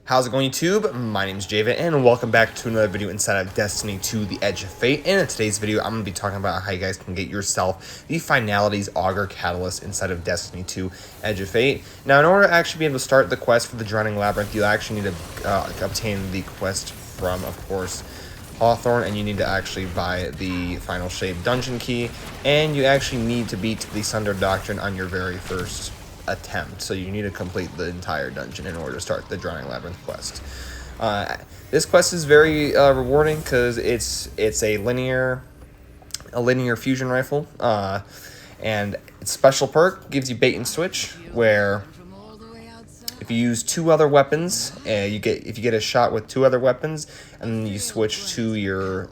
How's it going, YouTube? My name is JVIT, and welcome back to another video inside of Destiny 2, The Edge of Fate. And in today's video, I'm going to be talking about how you guys can get yourself the Finality's Auger Catalyst inside of Destiny 2, Edge of Fate. Now, in order to actually be able to start the quest for the Drowning Labyrinth, you actually need to obtain the quest from, of course, Hawthorne, and you need to actually buy the Final Shape dungeon key, and you actually need to beat the Sunder Doctrine on your very first attempt. So you need to complete the entire dungeon in order to start the Drowning Labyrinth quest. This quest is very rewarding because it's a linear fusion rifle, and its special perk gives you bait and switch, where if you use two other weapons, if you get a shot with two other weapons, and then you switch to your,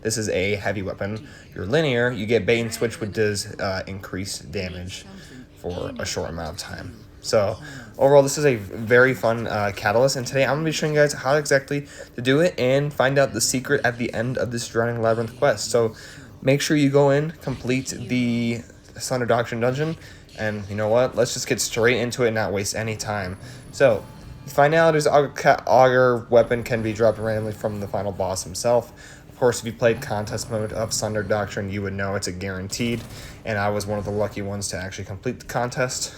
this is a heavy weapon, your linear, you get bait and switch, which does increase damage for a short amount of time. So overall, this is a very fun catalyst, and today I'm going to be showing you guys how exactly to do it and find out the secret at the end of this Drowning Labyrinth quest. So make sure you go in, complete the Sunder Doctrine dungeon, and you know what? Let's just get straight into it and not waste any time. So Finality's Auger weapon can be dropped randomly from the final boss himself. Of course, if you played contest mode of Sunder Doctrine, you would know it's a guaranteed, and I was one of the lucky ones to actually complete the contest.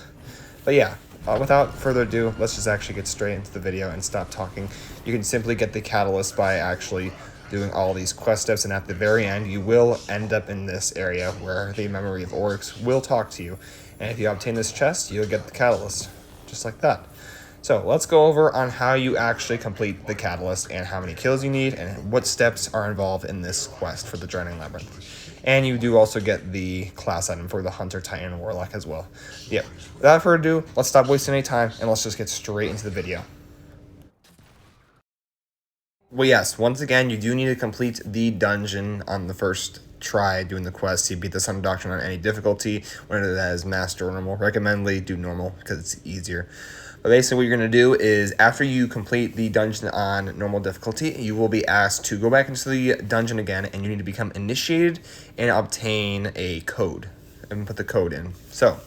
But yeah, without further ado, let's just actually get straight into the video and stop talking. You can simply get the catalyst by actually doing all these quest steps, and at the very end, you will end up in this area where the Memory of Oryx will talk to you. And if you obtain this chest, you'll get the catalyst, just like that. So let's go over on how you actually complete the catalyst and how many kills you need and what steps are involved in this quest for the Drowning Labyrinth. And you do also get the class item for the Hunter, Titan, Warlock as well. Yeah, without further ado, let's stop wasting any time and let's just get straight into the video. Well, yes, once again, you do need to complete the dungeon on the first try doing the quest. You beat the Sunder Doctrine on any difficulty, whether that is master or normal. Recommendedly do normal because it's easier. But basically what you're going to do is after you complete the dungeon on normal difficulty, you will be asked to go back into the dungeon again, and you need to become initiated and obtain a code and put the code in. So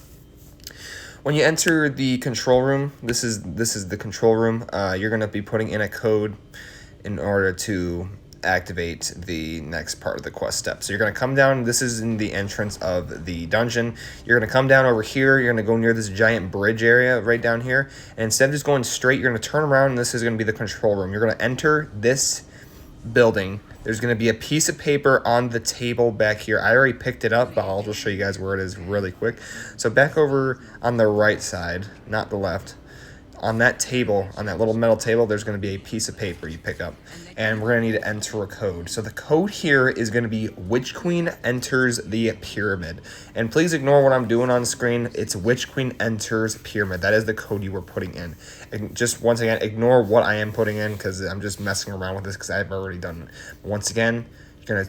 when you enter the control room, this is the control room. You're going to be putting in a code in order to activate the next part of the quest step. So you're going to come down, this is in the entrance of the dungeon. You're going to come down over here, you're going to go near this giant bridge area right down here, and instead of just going straight, you're going to turn around, and this is going to be the control room. You're going to enter this building. There's going to be a piece of paper on the table back here. I already picked it up, but I'll just show you guys where it is really quick. So back over on the right side, not the left, on that table, on that little metal table, there's going to be a piece of paper you pick up, and we're going to need to enter a code. So the code here is going to be Witch Queen enters the pyramid. And please ignore what I'm doing on screen. It's Witch Queen enters pyramid. That is the code you were putting in. And just once again, ignore what I am putting in because I'm just messing around with this because I've already done it. Once again, you're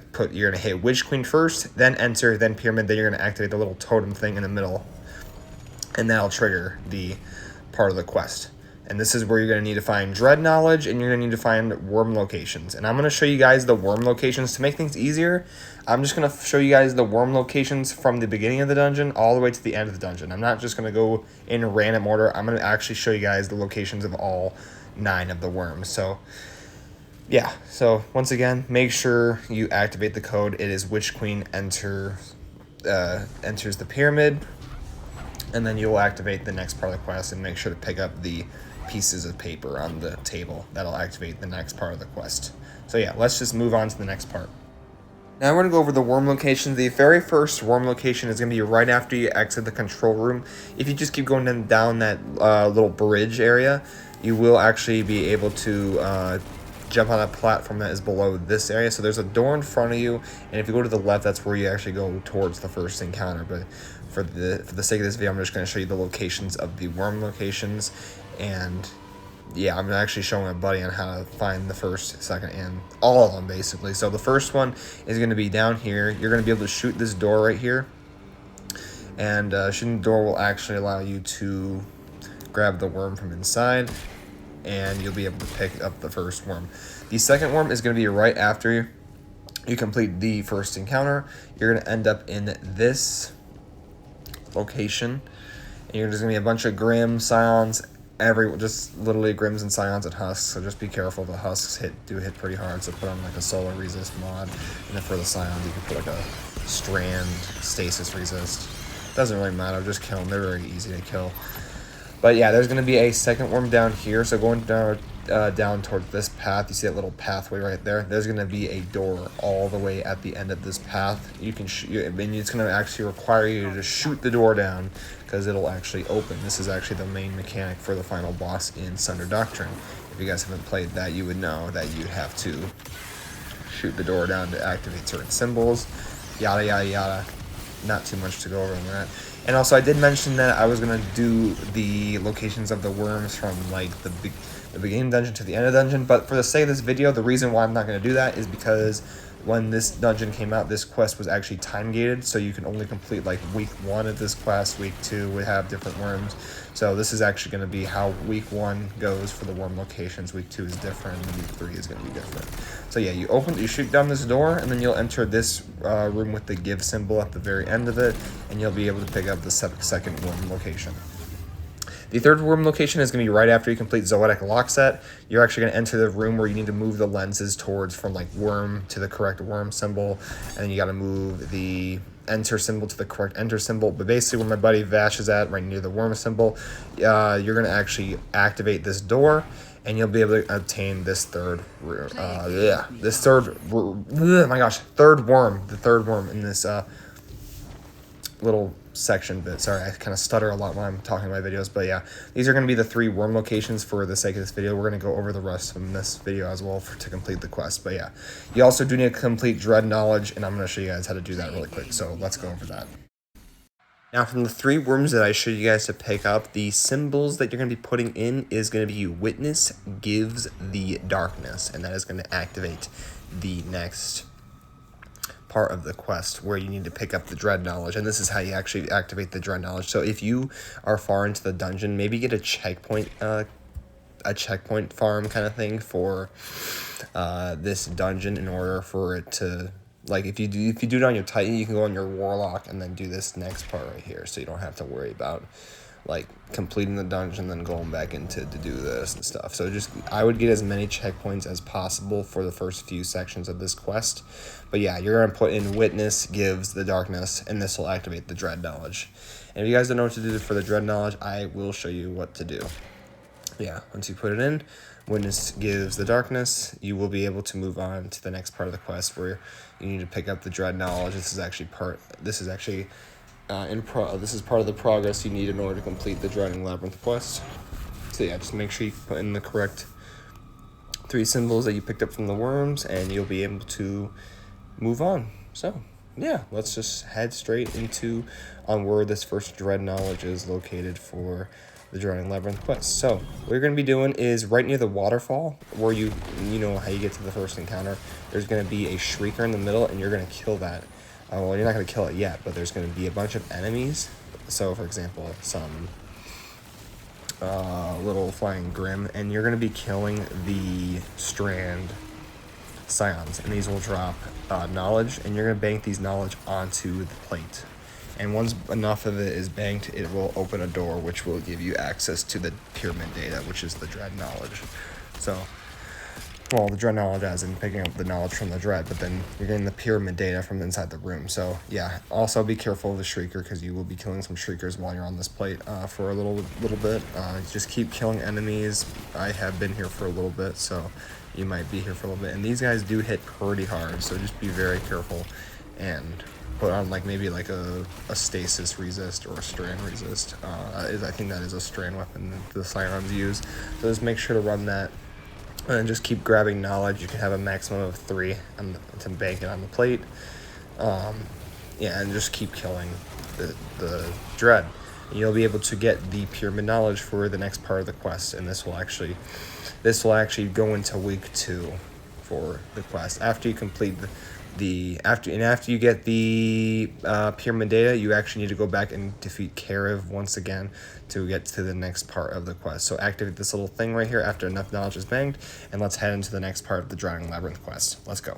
gonna hit Witch Queen first, then enter, then pyramid, then you're gonna activate the little totem thing in the middle, and that'll trigger the part of the quest. And this is where you're going to need to find dread knowledge, and you're going to need to find worm locations. And I'm going to show you guys the worm locations to make things easier. I'm just going to show you guys the worm locations from the beginning of the dungeon all the way to the end of the dungeon. I'm not just going to go in random order. I'm going to actually show you guys the locations of all 9 of the worms. So yeah, so once again, make sure you activate the code. It is Witch Queen enters the pyramid. And then you'll activate the next part of the quest and make sure to pick up the pieces of paper on the table. That'll activate the next part of the quest. So yeah, let's just move on to the next part. Now we're going to go over the worm location. The very first worm location is going to be right after you exit the control room. If you just keep going down that little bridge area, you will actually be able to jump on a platform that is below this area. So there's a door in front of you, and if you go to the left, that's where you actually go towards the first encounter. But for the sake of this video, I'm just going to show you the locations of the worm locations, and yeah, I'm actually showing my buddy on how to find the first, second, and all of them basically. So the first one is going to be down here. You're going to be able to shoot this door right here, and shooting the door will actually allow you to grab the worm from inside, and you'll be able to pick up the first worm. The second worm is going to be right after you complete the first encounter. You're going to end up in this location, and you're just going to be a bunch of Grim, Scions, just literally Grims and Scions and Husks, so just be careful. The Husks do hit pretty hard, so put on like a solar resist mod, and then for the Scions you can put like a strand stasis resist. Doesn't really matter, just kill them, they're very easy to kill. But yeah, there's going to be a second worm down here, so going down towards this path, you see that little pathway right there, there's going to be a door all the way at the end of this path. You can and it's going to actually require you to shoot the door down, because it'll actually open. This is actually the main mechanic for the final boss in Sunder Doctrine. If you guys haven't played that, you would know that you'd have to shoot the door down to activate certain symbols, yada yada yada. Not too much to go over on that. And also, I did mention that I was going to do the locations of the worms from like the beginning dungeon to the end of the dungeon, but for the sake of this video, the reason why I'm not going to do that is because when this dungeon came out, this quest was actually time gated, so you can only complete like week 1 of this quest. Week 2 would have different worms, so this is actually going to be how week 1 goes for the worm locations. Week 2 is different, and week 3 is going to be different. So yeah, you shoot down this door, and then you'll enter this room with the give symbol at the very end of it, and you'll be able to pick up the second worm location. The third worm location is going to be right after you complete Zoetic Lock Set. You're actually going to enter the room where you need to move the lenses towards from like worm to the correct worm symbol, and then you got to move the enter symbol to the correct enter symbol. But basically where my buddy Vash is at, right near the worm symbol, you're going to actually activate this door, and you'll be able to obtain this third room. Third worm. The third worm in this little section bit. Sorry, I kind of stutter a lot when I'm talking in my videos, but yeah, these are going to be the 3 worm locations for the sake of this video. We're going to go over the rest in this video as well to complete the quest. But yeah, you also do need to complete Dread Knowledge, and I'm going to show you guys how to do that really quick, so let's go over that. Now, from the 3 worms that I showed you guys to pick up, the symbols that you're going to be putting in is going to be Witness Gives the Darkness, and that is going to activate the next part of the quest where you need to pick up the Dread Knowledge, and this is how you actually activate the Dread Knowledge. So if you are far into the dungeon, maybe get a checkpoint farm kind of thing for this dungeon in order for it to, like, if you do it on your Titan, you can go on your Warlock and then do this next part right here, so you don't have to worry about like completing the dungeon then going back into to do this and stuff. So just, I would get as many checkpoints as possible for the first few sections of this quest. But yeah, you're gonna put in Witness Gives the Darkness, and this will activate the Dread Knowledge. And if you guys don't know what to do for the Dread Knowledge, I will show you what to do. Yeah, once you put it in, Witness Gives the Darkness, you will be able to move on to the next part of the quest where you need to pick up the Dread Knowledge. This is part of the progress you need in order to complete the Drowning Labyrinth quest. So yeah, just make sure you put in the correct 3 symbols that you picked up from the worms, and you'll be able to move on. So yeah, let's just head straight into on where this first Dread Knowledge is located for the Drowning Labyrinth quest. So what you're going to be doing is right near the waterfall, where you know how you get to the first encounter, there's going to be a Shrieker in the middle, and you're going to kill that. Well, you're not going to kill it yet, but there's going to be a bunch of enemies. So, for example, some little flying Grim, and you're going to be killing the Strand Scions, and these will drop knowledge, and you're going to bank these knowledge onto the plate. And once enough of it is banked, it will open a door, which will give you access to the pyramid data, which is the Dread Knowledge. So, well, the Dread Knowledge as in picking up the knowledge from the Dread, but then you're getting the pyramid data from inside the room. So yeah, also be careful of the Shrieker, because you will be killing some Shriekers while you're on this plate for a little bit. Just keep killing enemies. I have been here for a little bit, so you might be here for a little bit. And these guys do hit pretty hard, so just be very careful and put on like maybe like a stasis resist or a strand resist. I think that is a strand weapon that the Scions use. So just make sure to run that. And just keep grabbing knowledge. You can have a maximum of 3 to bank it on the plate. Yeah, and just keep killing the Dread. And you'll be able to get the pyramid knowledge for the next part of the quest, and this will actually go into week 2 for the quest. After you complete after you get the pyramid data, you actually need to go back and defeat Karev once again to get to the next part of the quest. So activate this little thing right here after enough knowledge is banked, and let's head into the next part of the Drowning Labyrinth quest. Let's go.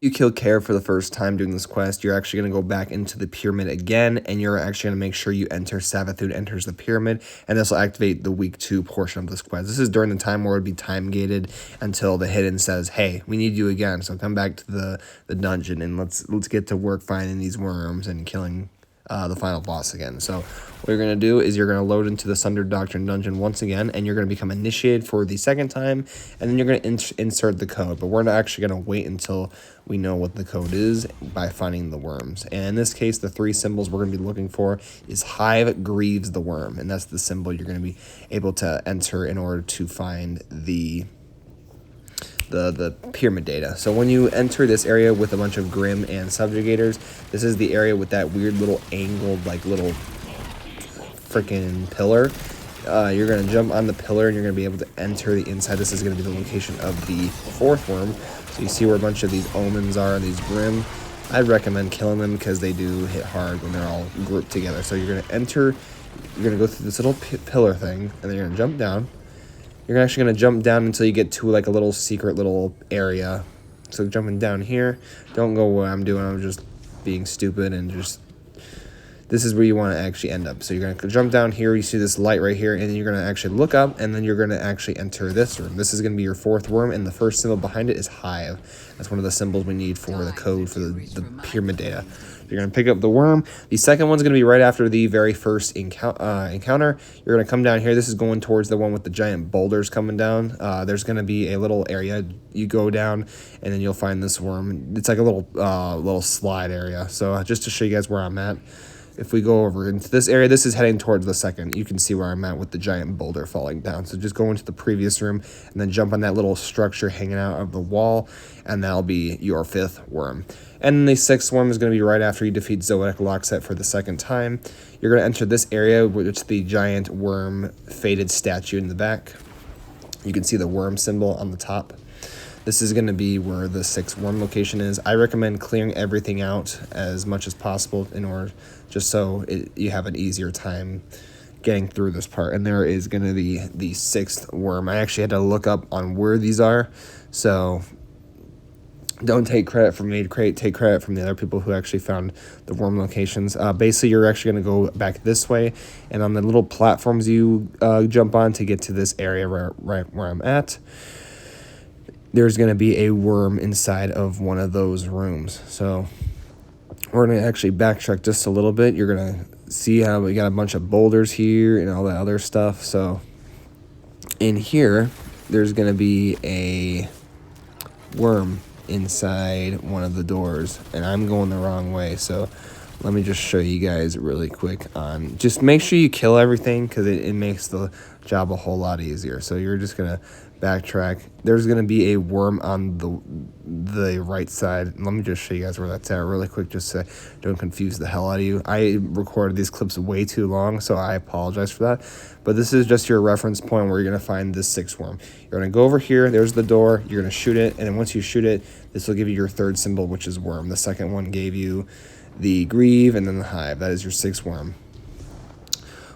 You kill Care for the first time doing this quest, you're actually going to go back into the pyramid again, and you're actually going to make sure you enter Savathun enters the pyramid, and this will activate the week 2 portion of this quest. This is during the time where it would be time gated until the hidden says, hey, we need you again, so come back to the dungeon, and let's get to work finding these worms and killing the final boss again. So what you're going to do is you're going to load into the Sundered Doctrine dungeon once again, and you're going to become initiated for the second time, and then you're going to insert the code. But we're not actually going to wait until we know what the code is by finding the worms. And in this case, the 3 symbols we're going to be looking for is Hive Grieves the Worm, and that's the symbol you're going to be able to enter in order to find the pyramid data. So when you enter this area with a bunch of Grim and Subjugators, this is the area with that weird little angled, like little freaking pillar. You're going to jump on the pillar and you're going to be able to enter the inside. This is going to be the location of the 4th worm. So you see where a bunch of these omens are, these Grim. I'd recommend killing them because they do hit hard when they're all grouped together. So you're going to enter, you're going to go through this little pillar thing, and then you're going to jump down. You're actually going to jump down until you get to like a little secret little area. So jumping down here, don't go what I'm doing. I'm just being stupid and just, this is where you want to actually end up. So you're going to jump down here. You see this light right here, and then you're going to actually look up, and then you're going to actually enter this room. This is going to be your 4th worm, and the first symbol behind it is Hive. That's one of the symbols we need for the code for the pyramid data. You're going to pick up the worm. The second one's going to be right after the very first encounter. You're going to come down here. This is going towards the one with the giant boulders coming down. There's going to be a little area. You go down, and then you'll find this worm. It's like a little slide area. So just to show you guys where I'm at, if we go over into this area, this is heading towards the second. You can see where I'm at with the giant boulder falling down. So just go into the previous room and then jump on that little structure hanging out of the wall, and that'll be your 5th worm. And the 6th worm is going to be right after you defeat Zoetic Lockset for the second time. You're going to enter this area, which is the giant worm faded statue in the back. You can see the worm symbol on the top. This is going to be where the 6th worm location is. I recommend clearing everything out as much as possible in order, just so you have an easier time getting through this part. And there is going to be the 6th worm. I actually had to look up on where these are, so don't take credit from me. Take credit from the other people who actually found the worm locations. Basically, you're actually going to go back this way, and on the little platforms you jump on to get to this area right where I'm at, there's going to be a worm inside of one of those rooms. So we're going to actually backtrack just a little bit. You're going to see how we got a bunch of boulders here and all that other stuff. So in here, there's going to be a worm inside one of the doors, and I'm going the wrong way. So let me just show you guys really quick on, just make sure you kill everything because it makes the job a whole lot easier. So you're just going to backtrack. There's going to be a worm on the right side. Let me just show you guys where that's at really quick, just so don't confuse the hell out of you. I recorded these clips way too long, so I apologize for that. But this is just your reference point where you're going to find this 6th worm. You're going to go over here. There's the door. You're going to shoot it, and then once you shoot it, this will give you your 3rd symbol, which is worm. The second one gave you the Grieve and then the Hive. That is your 6th worm.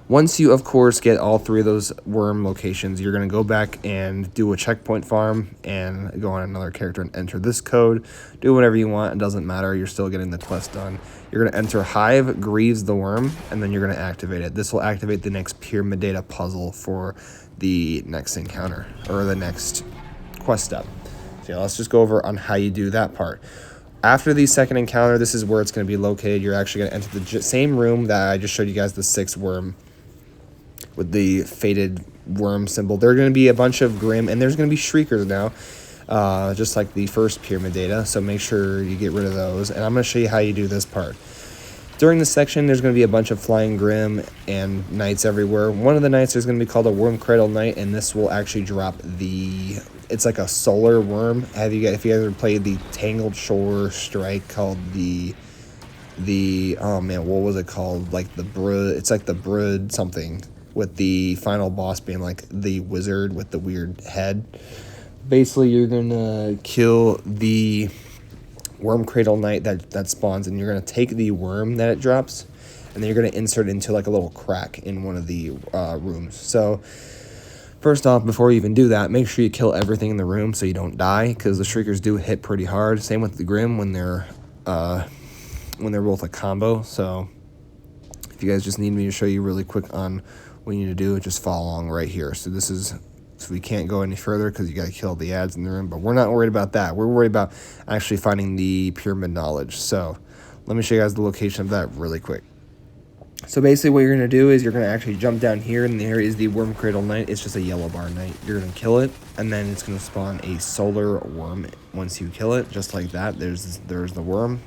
Once you, of course, get all 3 of those worm locations, you're going to go back and do a checkpoint farm and go on another character and enter this code. Do whatever you want. It doesn't matter. You're still getting the quest done. You're going to enter Hive Grieves the Worm, and then you're going to activate it. This will activate the next pyramid data puzzle for the next encounter, or the next quest step. So yeah, let's just go over on how you do that part. After the second encounter, this is where it's going to be located. You're actually going to enter the same room that I just showed you guys, the 6th worm with the faded worm symbol. There are going to be a bunch of Grim, and there's going to be Shriekers now, just like the first pyramid data, so make sure you get rid of those. And I'm going to show you how you do this part. During this section, there's going to be a bunch of flying Grim and knights everywhere. One of the knights is going to be called a Worm Cradle Knight, and this will actually drop it's like a solar worm. If you guys ever played the Tangled Shore Strike called oh man, what was it called? Like the Brood, it's like the Brood something, with the final boss being like the wizard with the weird head. Basically, you're going to kill the Worm Cradle Knight that spawns, and you're going to take the worm that it drops, and then you're going to insert it into like a little crack in one of the rooms. So First off, before you even do that, make sure you kill everything in the room so you don't die, because the Shriekers do hit pretty hard. Same with the Grim when they're both a combo. So if you guys just need me to show you really quick on what you need to do, just follow along right here. So we can't go any further because you got to kill the ads in the room, but we're not worried about that. We're worried about actually finding the pyramid knowledge. So let me show you guys the location of that really quick. So basically what you're going to do is you're going to actually jump down here, and there is the Worm Cradle Knight. It's just a yellow bar knight. You're going to kill it, and then it's going to spawn a solar worm once you kill it, just like that. There's the worm.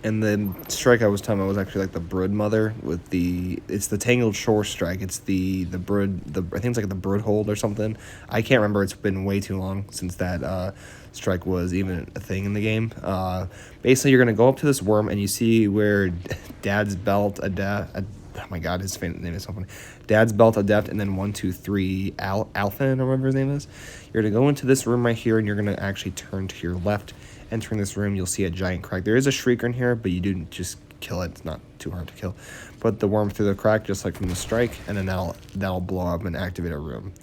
And the strike I was talking about was actually like the brood mother with it's the Tangled Shore strike. It's the brood, I think it's like the brood hold or something. I can't remember. It's been way too long since that strike was even a thing in the game. Basically, you're going to go up to this worm, and you see where Dad's Belt, oh my god, his name is so funny. Dad's Belt Adept, and then 1, 2, 3, Alphen, or whatever his name is. You're going to go into this room right here, and you're going to actually turn to your left. Entering this room, you'll see a giant crack. There is a Shrieker in here, but you do just kill it. It's not too hard to kill. Put the worm through the crack, just like from the strike, and then that'll blow up and activate a room.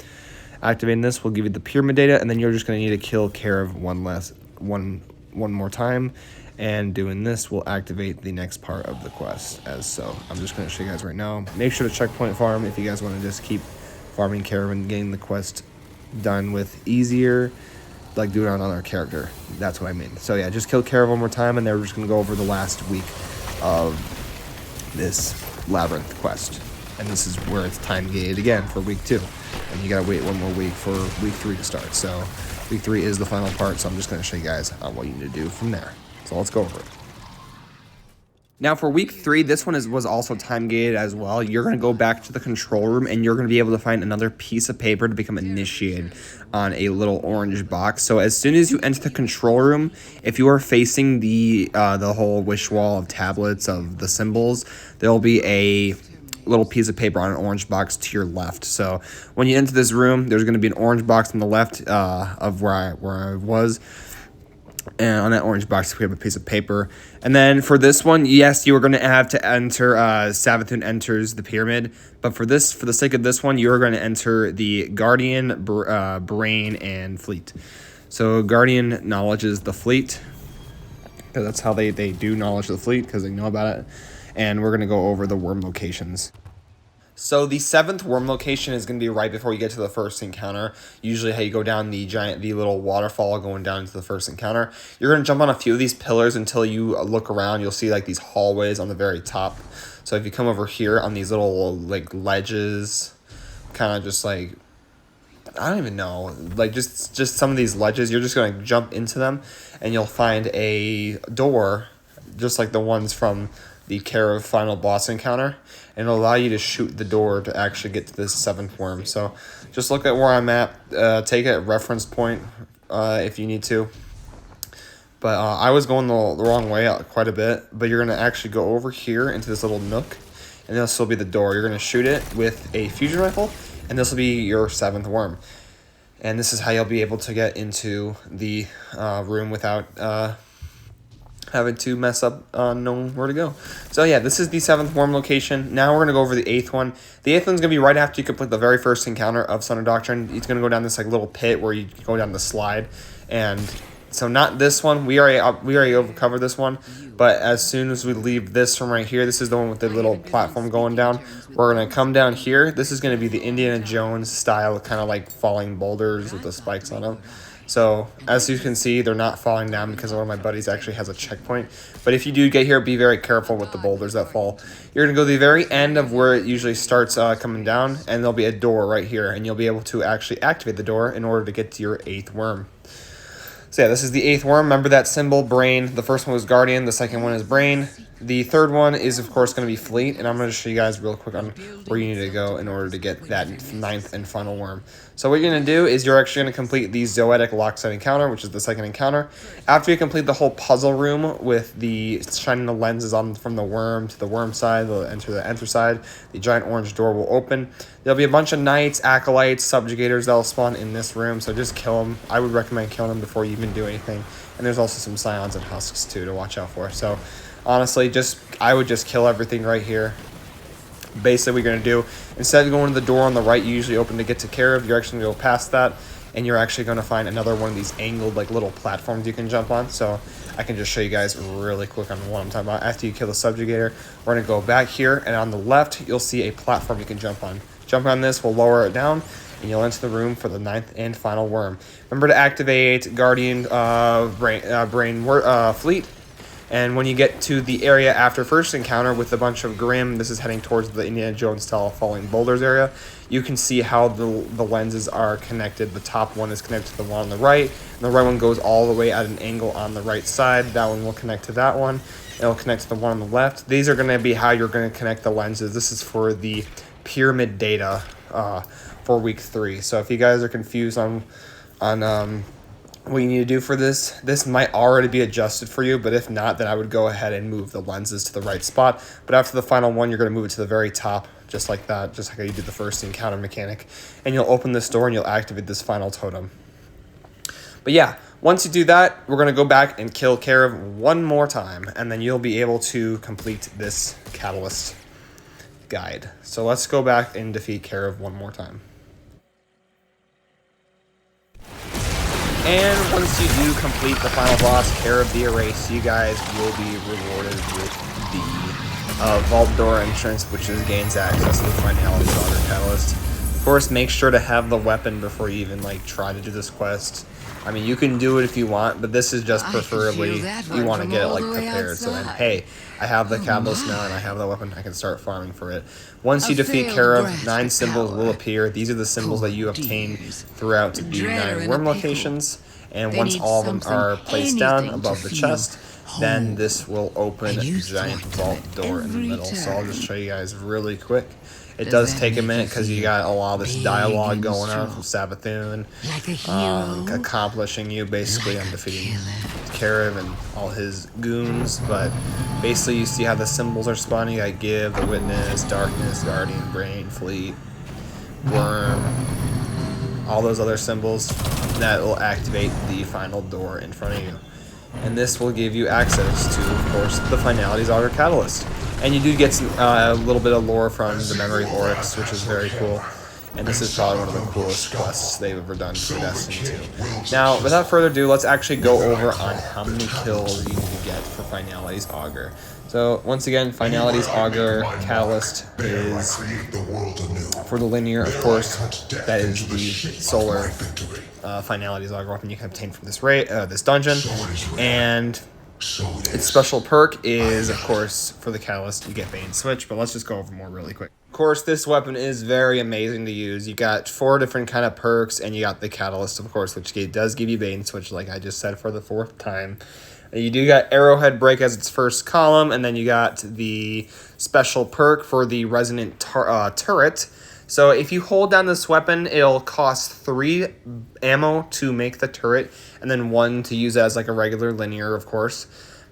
Activating this will give you the pyramid data, and then you're just going to need to kill Karev one more time. And doing this will activate the next part of the quest as so. I'm just going to show you guys right now. Make sure to checkpoint farm if you guys want to just keep farming Karev and getting the quest done with easier, like do it on another character. That's what I mean. So yeah, just kill Karev one more time, and then we're just going to go over the last week of this Labyrinth quest. And this is where it's time gated again for week 2. And you gotta wait one more week for week 3 to start. So week 3 is the final part, so I'm just gonna show you guys what you need to do from there. So let's go over it. Now for week 3, this one was also time gated as well. You're going to go back to the control room, and you're going to be able to find another piece of paper to become initiated on a little orange box. So as soon as you enter the control room, if you are facing the whole wish wall of tablets of the symbols, there'll be a little piece of paper on an orange box to your left. So when you enter this room, there's going to be an orange box on the left of where I was. And on that orange box, we have a piece of paper. And then for this one, yes, you are going to have to enter Savathun enters the pyramid. But for the sake of this one, you're going to enter the Guardian, Brain, and Fleet. So Guardian knowledges the fleet, because that's how they do knowledge the fleet, because they know about it. And we're going to go over the worm locations. So the 7th worm location is going to be right before you get to the first encounter. Usually how you go down the little waterfall going down into the first encounter. You're going to jump on a few of these pillars until you look around. You'll see like these hallways on the very top. So if you come over here on these little like ledges, kind of just like, I don't even know, like just some of these ledges, you're just going to jump into them, and you'll find a door just like the ones from the Karev final boss encounter, and it'll allow you to shoot the door to actually get to this 7th worm. So just look at where I'm at, take it at reference point if you need to. But I was going the wrong way out quite a bit, but you're going to actually go over here into this little nook, and this will be the door. You're going to shoot it with a fusion rifle, and this will be your 7th worm. And this is how you'll be able to get into the room without having to mess up knowing where to go. So yeah, this is the 7th worm location. Now we're going to go over the 8th one. The 8th one's going to be right after you complete the very first encounter of Son of Doctrine. It's going to go down this like little pit where you go down the slide. And so not this one. We already covered this one. But as soon as we leave this from right here, this is the one with the little platform going down. We're going to come down here. This is going to be the Indiana Jones style, kind of like falling boulders with the spikes on them. So as you can see, they're not falling down because one of my buddies actually has a checkpoint. But if you do get here, be very careful with the boulders that fall. You're going to go to the very end of where it usually starts coming down, and there'll be a door right here, and you'll be able to actually activate the door in order to get to your 8th worm. So yeah, this is the 8th worm. Remember that symbol, Brain. The first one was Guardian. The second one is Brain. The third one is, of course, going to be Fleet, and I'm going to show you guys real quick on where you need to go in order to get that 9th and final worm. So what you're going to do is you're actually going to complete the Zoetic Lockside encounter, which is the 2nd encounter. After you complete the whole puzzle room with the shining the lenses on from the worm to the worm side, they'll enter the enter side, the giant orange door will open. There'll be a bunch of knights, acolytes, subjugators that'll spawn in this room, so just kill them. I would recommend killing them before you even do anything. And there's also some scions and husks too to watch out for. So honestly, I would just kill everything right here. Basically, what you're going to do, instead of going to the door on the right, you usually open to get to Karev, you're actually going to go past that, and you're actually going to find another one of these angled, like, little platforms you can jump on. So I can just show you guys really quick on what I'm talking about. After you kill the subjugator, we're going to go back here, and on the left, you'll see a platform you can jump on. Jumping on this will lower it down, and you'll enter the room for the 9th and final worm. Remember to activate Guardian Fleet. And when you get to the area after first encounter with a bunch of Grim, this is heading towards the Indiana Jones style falling boulders area, you can see how the lenses are connected. The top one is connected to the one on the right, and the right one goes all the way at an angle on the right side. That one will connect to that one. It'll connect to the one on the left. These are going to be how you're going to connect the lenses. This is for the pyramid data for week 3. So if you guys are confused on what you need to do for this might already be adjusted for you, but if not, then I would go ahead and move the lenses to the right spot. But after the final one, you're going to move it to the very top, just like that, just like how you did the first encounter mechanic. And you'll open this door and you'll activate this final totem. But yeah, once you do that, we're going to go back and kill Karev one more time, and then you'll be able to complete this catalyst guide. So let's go back and defeat Karev one more time. And once you do complete the final boss, Karev the Erase, you guys will be rewarded with the vault door entrance, which gains access to the Finality Auger catalyst. Of course, make sure to have the weapon before you even try to do this quest. I mean, you can do it if you want, but this is just preferably you want to get it prepared. So then, hey, I have the catalyst now and I have the weapon. I can start farming for it. Once you defeat Karev, 9 symbols will appear. These are the symbols that you obtain throughout the 9 worm locations. And once all of them are placed down above the chest, then this will open a giant vault door in the middle. So I'll just show you guys really quick. It does take a minute because you got a lot of this dialogue going on from Savathun, accomplishing you basically on defeating Karev and all his goons. But basically, you see how the symbols are spawning. I give the Witness, Darkness, Guardian, Brain, Fleet, Worm, all those other symbols that will activate the final door in front of you. And this will give you access to, of course, the Finality's Auger Catalyst. And you do get a little bit of lore from the Memory of Oryx, which is very cool. And this is probably one of the coolest quests they've ever done for Destiny 2. Now, without further ado, let's actually go over on how many kills you need to get for Finality's Auger. So, once again, Finality's Auger Catalyst is for the linear, of course. That is the solar Finality's Auger weapon you can obtain from this dungeon. And its special perk is, of course, for the Catalyst, you get Bane Switch, but let's just go over more really quick. Of course, this weapon is very amazing to use. You got 4 different kind of perks, and you got the Catalyst, of course, which does give you Bane Switch, like I just said for the 4th time. You do got Arrowhead Break as its first column, and then you got the special perk for the Resonant Turret. So if you hold down this weapon, it'll cost 3 ammo to make the turret, and then 1 to use as a regular linear, of course.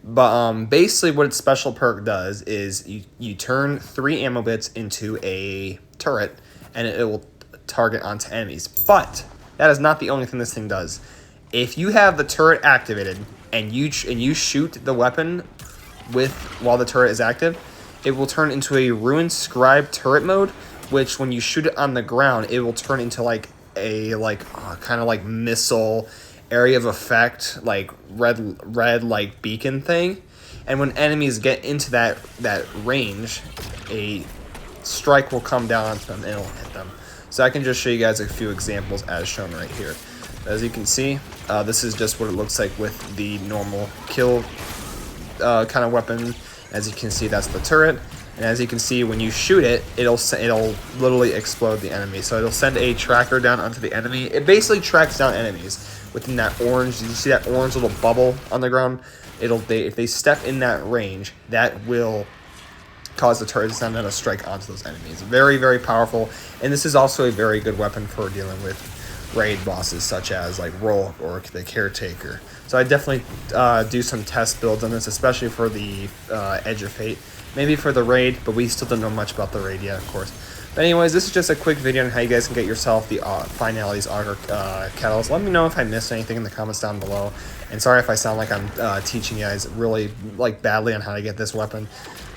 But basically what its special perk does is you turn 3 ammo bits into a turret, and it will target onto enemies. But that is not the only thing this thing does. If you have the turret activated and you shoot the weapon while the turret is active, it will turn into a Ruined Scribe turret mode, which when you shoot it on the ground, it will turn into a kind of missile area of effect, red beacon thing. And when enemies get into that range, a strike will come down onto them and it'll hit them. So I can just show you guys a few examples as shown right here. As you can see, this is just what it looks like with the normal kill kind of weapon. As you can see, that's the turret. And as you can see, when you shoot it, it'll literally explode the enemy. So it'll send a tracker down onto the enemy. It basically tracks down enemies within that orange. You see that orange little bubble on the ground? If they step in that range, that will cause the turret to send out a strike onto those enemies. Very, very powerful. And this is also a very good weapon for dealing with raid bosses such as Rogue or the Caretaker. So I definitely do some test builds on this, especially for the Edge of Fate. Maybe for the raid, but we still don't know much about the raid yet, of course. But anyways, this is just a quick video on how you guys can get yourself the Finality's Auger Catalyst. Let me know if I missed anything in the comments down below. And sorry if I sound like I'm teaching you guys really badly on how to get this weapon.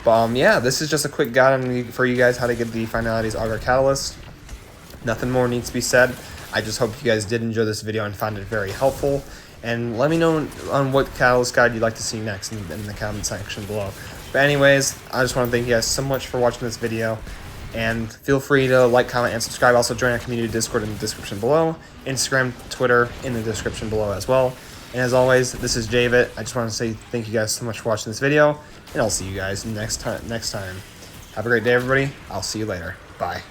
But yeah, this is just a quick guide for you guys how to get the Finality's Auger Catalyst. Nothing more needs to be said. I just hope you guys did enjoy this video and found it very helpful. And let me know on what Catalyst guide you'd like to see next in the comment section below. But anyways, I just want to thank you guys so much for watching this video. And feel free to like, comment, and subscribe. Also join our community Discord in the description below. Instagram, Twitter in the description below as well. And as always, this is JVIT. I just want to say thank you guys so much for watching this video. And I'll see you guys next time. Have a great day, everybody. I'll see you later. Bye.